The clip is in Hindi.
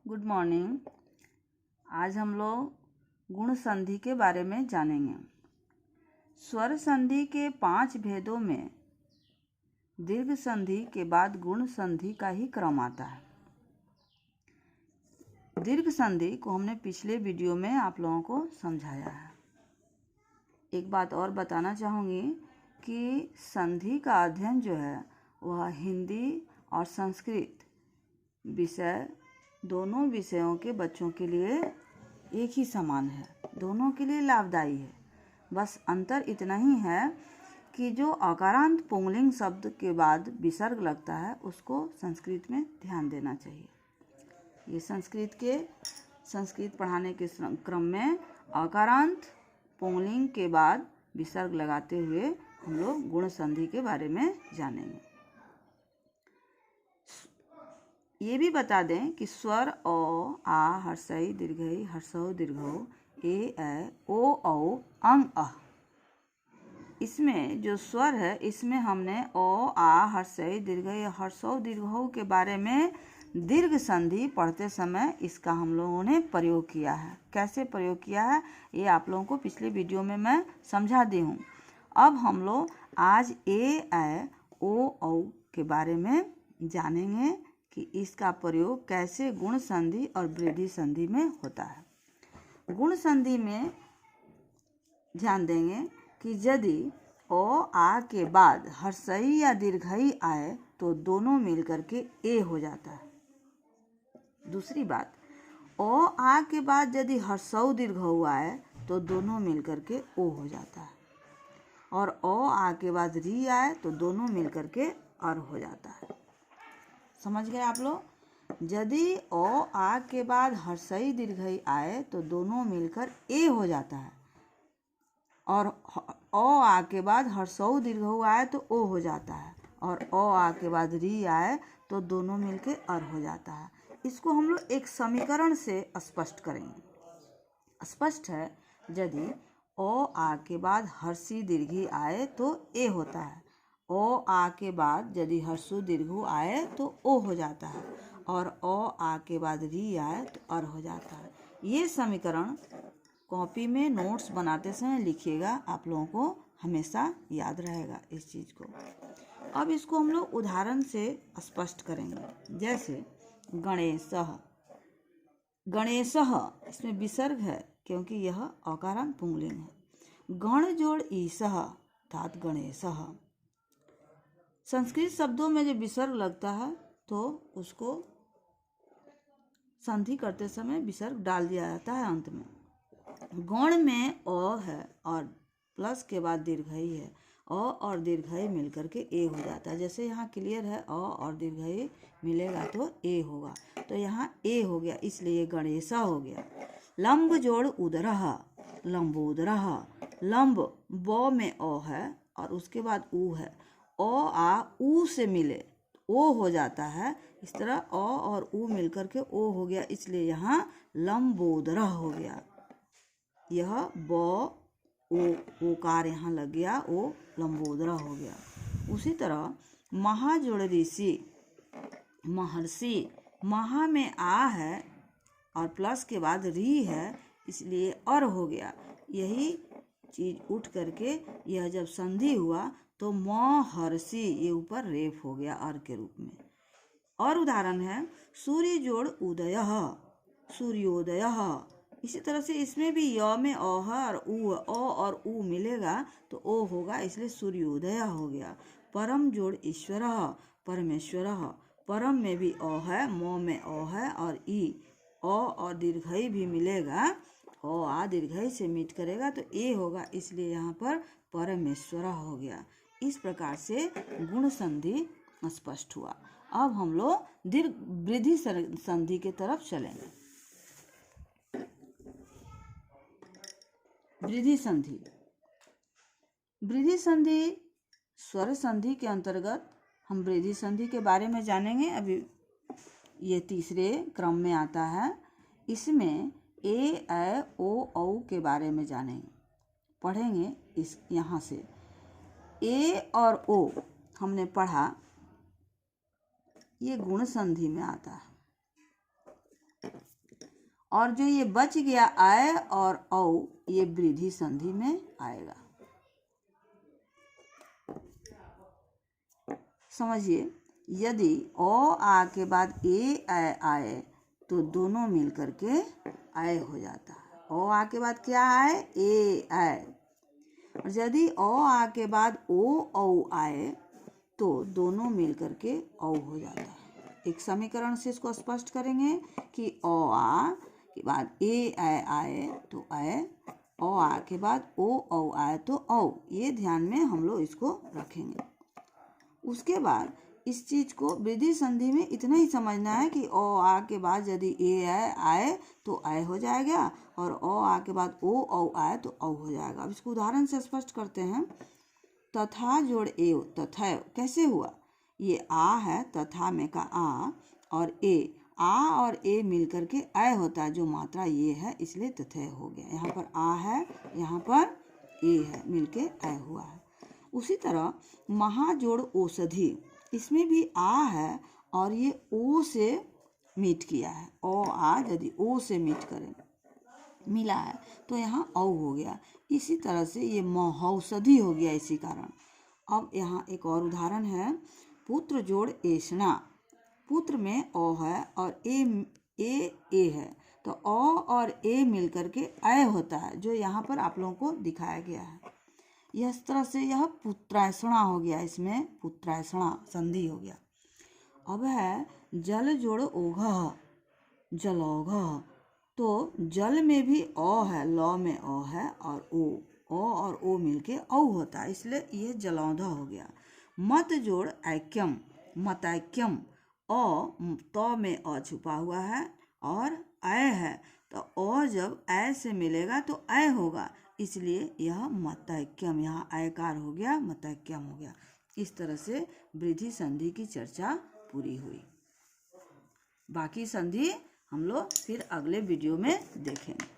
Good morning. आज हम लोग गुण संधि के बारे में जानेंगे। स्वर संधि के 5 भेदों में दीर्घ संधि के बाद गुण संधि का ही क्रम आता है। दीर्घ संधि को हमने पिछले वीडियो में आप लोगों को समझाया है। एक बात और बताना चाहूँगी कि संधि का अध्ययन जो है वह हिंदी और संस्कृत विषय दोनों विषयों के बच्चों के लिए एक ही समान है, दोनों के लिए लाभदायी है। बस अंतर इतना ही है कि जो अकारांत पुंगलिंग शब्द के बाद विसर्ग लगता है उसको संस्कृत में ध्यान देना चाहिए। ये संस्कृत पढ़ाने के क्रम में अकारांत पुंगलिंग के बाद विसर्ग लगाते हुए हम लोग गुण संधि के बारे में जानेंगे। ये भी बता दें कि स्वर ओ, आ, हर्षई, दीर्घई, हर्षौ, दीर्घौ, ए, ओ, औ, अंग, अह। इसमें जो स्वर है इसमें हमने ओ, आ, हर्षई, दीर्घई, हर्षौ, दीर्घौ के बारे में दीर्घ संधि पढ़ते समय इसका हम लोगों ने प्रयोग किया है। कैसे प्रयोग किया है ये आप लोगों को पिछले वीडियो में मैं समझा दी हूँ। अब हम लोग आज ए, ओ, औ के बारे में जानेंगे कि इसका प्रयोग कैसे गुण संधि और वृद्धि संधि में होता है। गुण संधि में ध्यान देंगे कि यदि ओ, आ के बाद हर्षई या दीर्घई आए तो दोनों मिलकर के ए हो जाता है। दूसरी बात, ओ, आ के बाद यदि हर्षौ दीर्घौ आए तो दोनों मिलकर के ओ हो जाता है। और ओ, आ के बाद री आए तो दोनों मिलकर के अर हो जाता है। समझ गए आप लोग? यदि ओ, आ के बाद हर्षई दीर्घई आए तो दोनों मिलकर ए हो जाता है। और ओ, आ के बाद हर्षौ दीर्घौ आए तो ओ हो जाता है। और ओ, आ के बाद री आए तो दोनों मिलकर अर हो जाता है। इसको हम लोग एक समीकरण से स्पष्ट करेंगे। स्पष्ट है, यदि ओ, आ के बाद हर्षी दीर्घी आए तो ए होता है। ओ, आ के बाद यदि हर्षु दीर्घु आए तो ओ हो जाता है। और ओ, आ के बाद री आए तो अर हो जाता है। ये समीकरण कॉपी में नोट्स बनाते समय लिखिएगा, आप लोगों को हमेशा याद रहेगा इस चीज़ को। अब इसको हम लोग उदाहरण से स्पष्ट करेंगे। जैसे गणेशः, गणेशः इसमें विसर्ग है क्योंकि यह अकारांत पुंगलिंग है। गण जोड़ ईशः अर्थात गणेशः। संस्कृत शब्दों में जब विसर्ग लगता है तो उसको संधि करते समय विसर्ग डाल दिया जाता है अंत में। गण में ओ है और प्लस के बाद दीर्घई है। ओ और दीर्घई मिलकर के ए हो जाता है। जैसे यहाँ क्लियर है, ओ और दीर्घई मिलेगा तो ए होगा, तो यहाँ ए हो गया, इसलिए गणेशा हो गया। लंब जोड़ उदरः, लंबोदरः। लंब ब में ओ है और उसके बाद ऊ है। ओ, आ, ऊ से मिले ओ हो जाता है। इस तरह ओ और ऊ मिलकर के ओ हो गया, इसलिए यहाँ लंबोदरः हो गया। यह ब ओकार यहाँ लग गया, ओ लंबोदरः हो गया। उसी तरह महा जोड़ ऋषि, महर्षि। महा में आ है और प्लस के बाद री है, इसलिए अर हो गया। यही चीज उठ करके यह जब संधि हुआ तो महर्षि, ये ऊपर रेफ हो गया अर के रूप में। और उदाहरण है सूर्य जोड़ उदयः, सूर्योदयः। इसी तरह से इसमें भी य में ओ है और ऊ, ओ और ऊ मिलेगा तो ओ होगा, इसलिए सूर्योदय हो गया। परम जोड़ ईश्वरः, परमेश्वरः। परम में भी ओ है, मो में ओ है और ई, ओ और दीर्घई भी मिलेगा। ओ, आ दीर्घई से मीट करेगा तो ए होगा, इसलिए यहाँ पर परमेश्वरः हो गया। इस प्रकार से गुण संधि स्पष्ट हुआ। अब हम लोग दीर्घ वृद्धि संधि के तरफ चलेंगे। वृद्धि संधि, वृद्धि संधि स्वर संधि के अंतर्गत हम वृद्धि संधि के बारे में जानेंगे। अभी ये तीसरे क्रम में आता है। इसमें ए, ओ, औ के बारे में जानेंगे, पढ़ेंगे। इस यहाँ से ए और ओ हमने पढ़ा, ये गुण संधि में आता है। और जो ये बच गया आय और औ ये वृद्धि संधि में आएगा। समझिए, यदि ओ आ के बाद ए आए तो दोनों मिल करके आय हो जाता है। ओ आ के बाद क्या आए? ए आए। और यदि ओ आ के बाद ओ औ आए तो दोनों मिल करके औ हो जाता है। एक समीकरण से इसको स्पष्ट करेंगे कि ओ आ के बाद ए आए तो आए, ओ आ के बाद ओ औ आए तो औ। ये ध्यान में हम लोग इसको रखेंगे। उसके बाद इस चीज को वृद्धि संधि में इतना ही समझना है कि ओ आ के बाद यदि ए आए तो आय हो जाएगा और ओ आ के बाद ओ औ आए तो औ हो जाएगा। अब इसको उदाहरण से स्पष्ट करते हैं। तथा जोड़ एव, तथा कैसे हुआ? ये आ है, तथा में का आ और ए, आ और ए मिलकर के अय होता है, जो मात्रा ये है इसलिए तथा हो गया। यहाँ पर आ है, यहाँ पर ए है, मिलके अय हुआ है। उसी तरह महाजोड़ औषधि, इसमें भी आ है और ये ओ से मीट किया है। ओ आ यदि ओ से मीट करें मिला है तो यहाँ औ हो गया। इसी तरह से ये महौषधि हो गया इसी कारण। अब यहाँ एक और उदाहरण है। पुत्र जोड़ एषणा, पुत्र में ओ है और ए है तो ओ और ए मिलकर के अय होता है, जो यहाँ पर आप लोगों को दिखाया गया है। इस तरह से यह पुत्रैषणा हो गया, इसमें पुत्रैषणा संधि हो गया। अब है जल जोड़ ओघ, जलौघ, तो जल में भी ओ है, लौ में ओ है और ओ मिलके औ होता है, इसलिए ये जलौधा हो गया। मत जोड़ ऐक्यम, मतैक्यम, ओ तो में अ छुपा हुआ है और अय है तो ओ जब अय से मिलेगा तो अय होगा, इसलिए यह मतैक्यम, यहाँ अयकार हो गया, मतैक्यम हो गया। इस तरह से वृद्धि संधि की चर्चा पूरी हुई। बाकी संधि हम लोग फिर अगले वीडियो में देखेंगे।